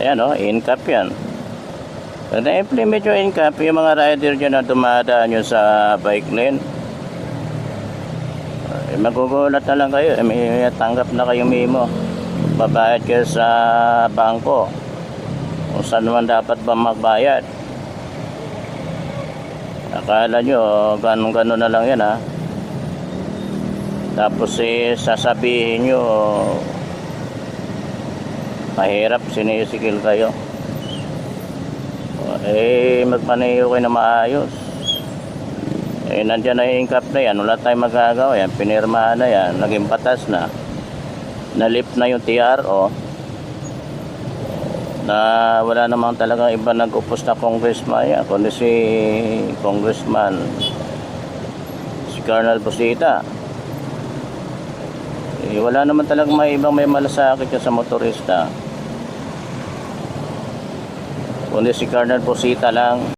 Ayan o, in-cap yan. Pag na-implement yung in-cap, yung mga rider dyan na dumadaan yun sa bike lane, magugulat na lang kayo. May tanggap na kayong memo. Babayad kayo sa bangko kung saan naman dapat ba magbayad. Akala nyo ganun-ganun na lang yan ha. Tapos sasabihin nyo mahirap, sinisikil kayo. Magmaneho kayo na maayos. Nandyan na yung incap na yan, wala tayong magagawa yan, pinirmahan na yan, naging batas na, nalift na yung TRO, na wala namang talagang iba nag-upos na congressman yan, kundi si congressman si Colonel Busita. Wala naman talagang may ibang may malasakit yan sa motorista, kundi si Colonel Busita lang.